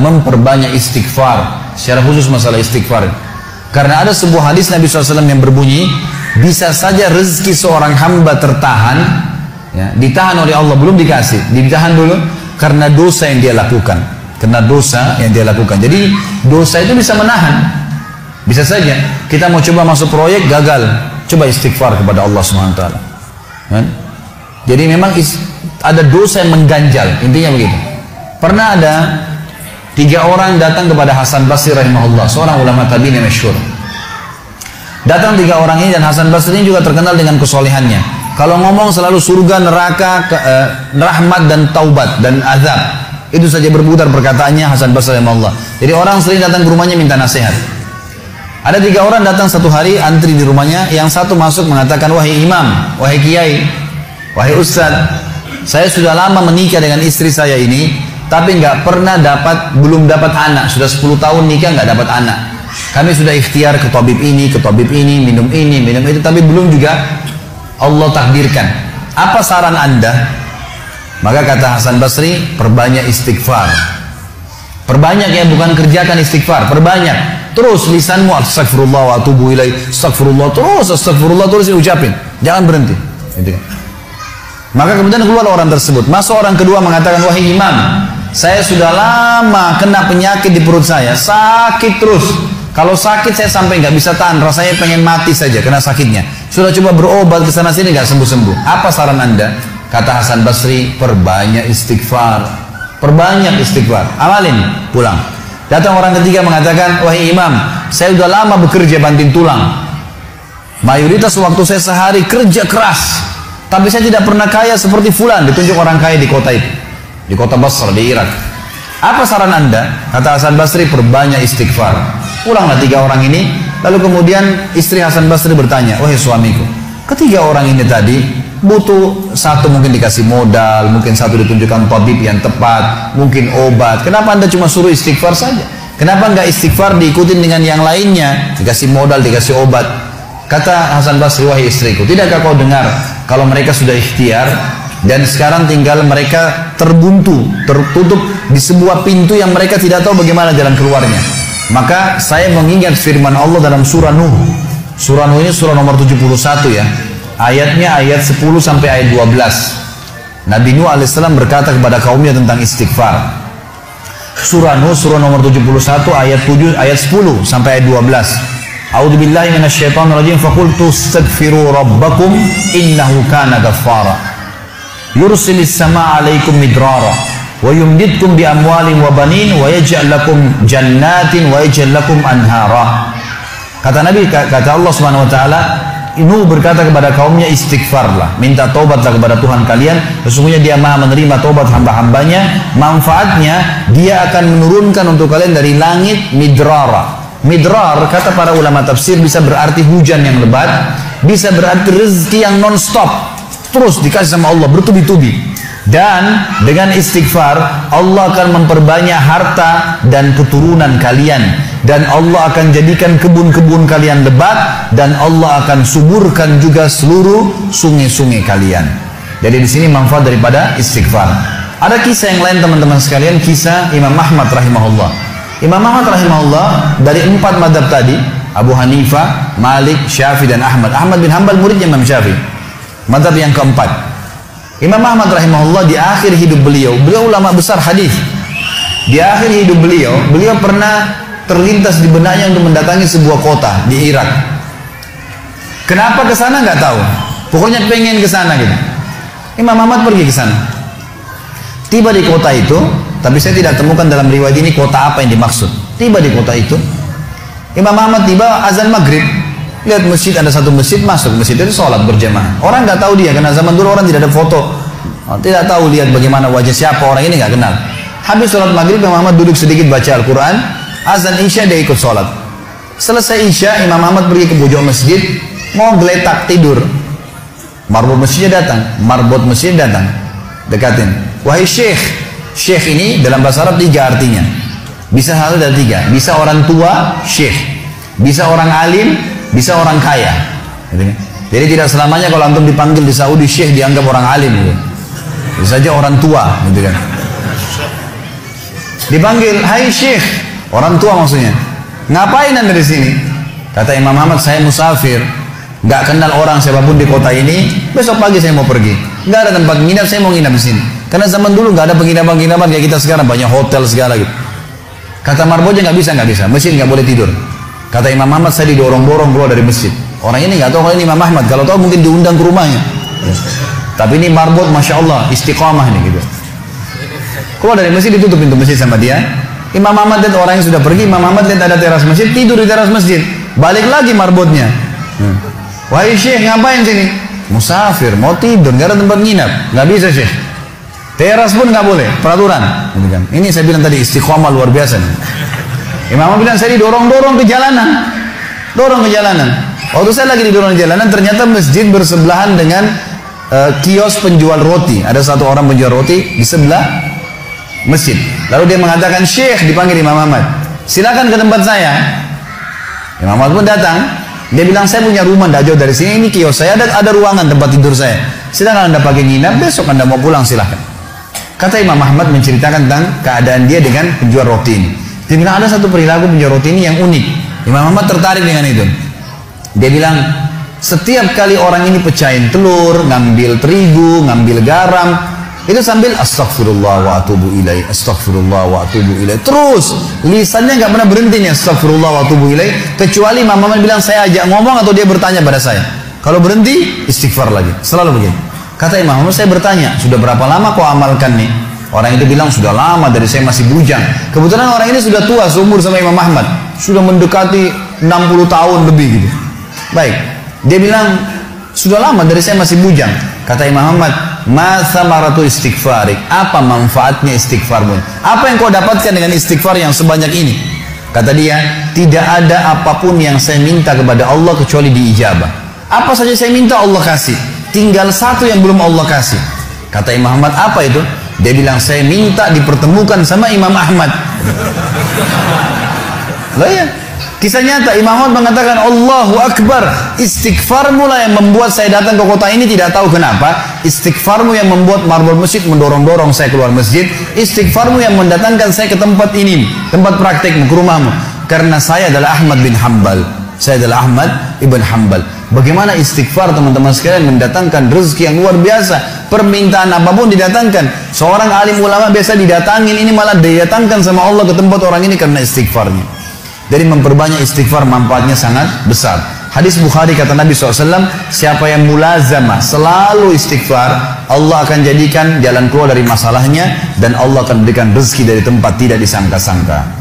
memperbanyak istighfar, secara khusus masalah istighfar. Karena ada sebuah hadis Nabi SAW yang berbunyi, bisa saja rezeki seorang hamba tertahan, ya, ditahan oleh Allah, belum dikasih, ditahan dulu karena dosa yang dia lakukan. Karena dosa yang dia lakukan. Jadi dosa itu bisa menahan. Bisa saja kita mau coba masuk proyek gagal, coba istighfar kepada Allah SWT. Kan? Jadi memang ada dosa yang mengganjal, intinya begitu. Pernah ada 3 orang datang kepada Hasan Basri rahimahullah, seorang ulama tabi'in yang masyhur. Datang 3 orang ini, dan Hasan Basri ini juga terkenal dengan kesolehannya. Kalau ngomong selalu surga, neraka, rahmat dan taubat dan azab. Itu saja berputar perkataannya Hasan Basri rahimahullah. Jadi orang sering datang ke rumahnya minta nasihat. Ada 3 orang datang satu hari antri di rumahnya. Yang satu masuk mengatakan, wahai imam, wahai kiai, wahai ustaz, saya sudah lama menikah dengan istri saya ini, tapi belum dapat anak. Sudah 10 tahun nikah nggak dapat anak. Kami sudah ikhtiar ke tabib ini, minum itu, tapi belum juga Allah takdirkan. Apa saran Anda? Maka kata Hasan Basri, perbanyak istighfar. Perbanyak ya, bukan kerjakan istighfar, perbanyak. Terus lisanmu astagfirullah wa atubu ilaih, astagfirullah terus ucapin, jangan berhenti. Gitu kan. Maka kemudian keluar orang tersebut. Masuk orang kedua mengatakan, wahai imam, saya sudah lama kena penyakit di perut saya, sakit terus. Kalau sakit saya sampai nggak bisa tahan, rasanya pengen mati saja kena sakitnya. Sudah coba berobat ke sana sini nggak sembuh-sembuh. Apa saran Anda? Kata Hasan Basri, perbanyak istighfar. Perbanyak istighfar. Amalin, pulang. Datang orang ketiga mengatakan, wahai imam, saya sudah lama bekerja banting tulang. Mayoritas waktu saya sehari kerja keras, tapi saya tidak pernah kaya seperti fulan. Ditunjuk orang kaya di kota itu, di kota Basra, di Irak. Apa saran Anda? Kata Hasan Basri, perbanyak istighfar. Pulanglah 3 orang ini. Lalu kemudian istri Hasan Basri bertanya, wahai suamiku, ketiga orang ini tadi butuh satu mungkin dikasih modal, mungkin satu ditunjukkan tabib yang tepat, mungkin obat. Kenapa Anda cuma suruh istighfar saja? Kenapa nggak istighfar diikutin dengan yang lainnya? Dikasih modal, dikasih obat. Kata Hasan Basri, wahai istriku, tidakkah kau dengar kalau mereka sudah ikhtiar dan sekarang tinggal mereka terbuntu, tertutup di sebuah pintu yang mereka tidak tahu bagaimana jalan keluarnya. Maka saya mengingat firman Allah dalam surah Nuh. Surah Nuh ini surah nomor 71 ya. Ayatnya ayat 10 sampai ayat 12. Nabi Nuh alaihissalam berkata kepada kaumnya tentang istighfar. Surah Nuh surah nomor 71 ayat 7 ayat 10 sampai ayat 12. A'udzubillahi minasyaitonirrajim, faqultu astaghfiru rabbakum innahu kana ghaffara. Yursilis samaa 'alaikum midrara wa yumdidkum bi amwalin wa banin wa yaj'al lakum jannatin wa yaj'al lakum anhara. Kata Nabi, kata Allah Subhanahu wa taala, Nuh berkata kepada kaumnya, istighfarlah, minta taubatlah kepada Tuhan kalian, sesungguhnya Dia Maha menerima taubat hamba-hambanya. Manfaatnya Dia akan menurunkan untuk kalian dari langit midrara. Midrar kata para ulama tafsir bisa berarti hujan yang lebat, bisa berarti rezeki yang non-stop, terus dikasih sama Allah bertubi-tubi. Dan dengan istighfar Allah akan memperbanyak harta dan keturunan kalian, dan Allah akan jadikan kebun-kebun kalian lebat, dan Allah akan suburkan juga seluruh sungai-sungai kalian. Jadi di sini manfaat daripada istighfar. Ada kisah yang lain teman-teman sekalian, kisah Imam Ahmad rahimahullah. Imam Ahmad rahimahullah dari 4 madhab tadi, Abu Hanifah, Malik, Syafi'i dan Ahmad. Ahmad bin Hanbal muridnya Imam Syafi'i. Madhab yang keempat. Imam Ahmad rahimahullah di akhir hidup beliau ulama besar hadis. Di akhir hidup beliau pernah terlintas di benaknya untuk mendatangi sebuah kota di Irak. Kenapa ke sana nggak tahu. Pokoknya pengen ke sana gitu. Imam Ahmad pergi ke sana. Tiba di kota itu, tapi saya tidak temukan dalam riwayat ini kota apa yang dimaksud. Tiba di kota itu, Imam Ahmad tiba azan maghrib. Lihat masjid, ada satu masjid, masuk masjid itu sholat berjamaah. Orang nggak tahu dia, karena zaman dulu orang tidak ada foto, tidak tahu lihat bagaimana wajah siapa orang ini, nggak kenal. Habis sholat maghrib, Imam Ahmad duduk sedikit baca Al-Quran. Azan isya dia ikut sholat. Selesai isya, Imam Ahmad pergi ke pojok masjid, mau geletak tidur. Marbot masjidnya datang, dekatin. Wahai syekh, syekh ini dalam bahasa Arab 3 artinya. Bisa satu dari 3. Bisa orang tua, syekh. Bisa orang alim, bisa orang kaya. Jadi tidak selamanya kalau antum dipanggil di Saudi syekh dianggap orang alim gitu. Bisa saja orang tua gitu kan. Dipanggil, hai Syekh, orang tua maksudnya. Ngapain anda di sini? Kata Imam Ahmad, saya musafir, nggak kenal orang siapapun di kota ini. Besok pagi saya mau pergi, nggak ada tempat nginap, saya mau nginap di sini. Karena zaman dulu nggak ada penginapan-penginapan kayak kita sekarang, banyak hotel segala gitu. Kata Marboja, nggak bisa, masjid nggak boleh tidur. Kata Imam Ahmad, saya didorong-dorong keluar dari masjid. Orang ini nggak tahu kalau ini Imam Ahmad, kalau tahu mungkin diundang ke rumahnya. Tapi ini marbot, masya Allah, istiqamah ini gitu. Keluar dari masjid, ditutup pintu masjid sama dia. Imam Ahmad lihat orang yang sudah pergi, Imam Ahmad lihat ada teras masjid, tidur di teras masjid. Balik lagi marbotnya. Wahai Syekh, ngapain sini? Musafir, mau tidur, nggak ada tempat nginap. Nggak bisa Syekh. Teras pun nggak boleh, peraturan. Ini saya bilang tadi istiqamah luar biasa nih. Imam Ahmad bilang, saya didorong-dorong ke jalanan. Dorong ke jalanan. Waktu saya lagi didorong ke jalanan, ternyata masjid bersebelahan dengan kios penjual roti. Ada satu orang penjual roti di sebelah masjid. Lalu dia mengatakan, Syekh, dipanggil Imam Ahmad, silakan ke tempat saya. Imam Ahmad pun datang. Dia bilang, saya punya rumah tidak jauh dari sini, ini kios saya, ada ruangan tempat tidur saya. Silakan anda pakai nginap, besok anda mau pulang silahkan. Kata Imam Ahmad menceritakan tentang keadaan dia dengan penjual roti ini. Dia bilang, ada satu perilaku penjual roti ini yang unik. Imam Ahmad tertarik dengan itu. Dia bilang, setiap kali orang ini pecahin telur, ngambil terigu, ngambil garam, itu sambil astagfirullah wa atubu ilaih, astagfirullah wa atubu ilaih. Terus lisannya nggak pernah berhenti nih, astagfirullah wa atubu ilaih, kecuali Imam Ahmad bilang saya ajak ngomong atau dia bertanya pada saya. Kalau berhenti istighfar lagi, selalu begini. Kata Imam Ahmad, saya bertanya, sudah berapa lama kau amalkan nih? Orang itu bilang, sudah lama, dari saya masih bujang. Kebetulan orang ini sudah tua seumur sama Imam Ahmad, sudah mendekati 60 tahun lebih gitu. Baik, dia bilang, sudah lama, dari saya masih bujang. Kata Imam Ahmad, ma samaratu istighfarik, apa manfaatnya istighfarmu? Apa yang kau dapatkan dengan istighfar yang sebanyak ini? Kata dia, tidak ada apapun yang saya minta kepada Allah kecuali diijabah. Apa saja saya minta Allah kasih, tinggal satu yang belum Allah kasih. Kata Imam Ahmad, apa itu? Dia bilang, saya minta dipertemukan sama Imam Ahmad. Lah ya, kisah nyata. Imam Ahmad mengatakan, Allahu Akbar, istighfarmu lah yang membuat saya datang ke kota ini, tidak tahu kenapa. Istighfarmu yang membuat marbot masjid mendorong-dorong saya keluar masjid. Istighfarmu yang mendatangkan saya ke tempat ini, tempat praktekmu, ke rumahmu. Karena saya adalah Ahmad bin Hanbal. Saya adalah Ahmad ibn Hanbal. Bagaimana istighfar teman-teman sekalian mendatangkan rezeki yang luar biasa. Permintaan apapun didatangkan. Seorang alim ulama biasa didatangin, ini malah didatangkan sama Allah ke tempat orang ini karena istighfarnya. Dari memperbanyak istighfar manfaatnya sangat besar. Hadis Bukhari kata Nabi SAW, siapa yang mulazamah selalu istighfar, Allah akan jadikan jalan keluar dari masalahnya dan Allah akan berikan rezeki dari tempat tidak disangka-sangka.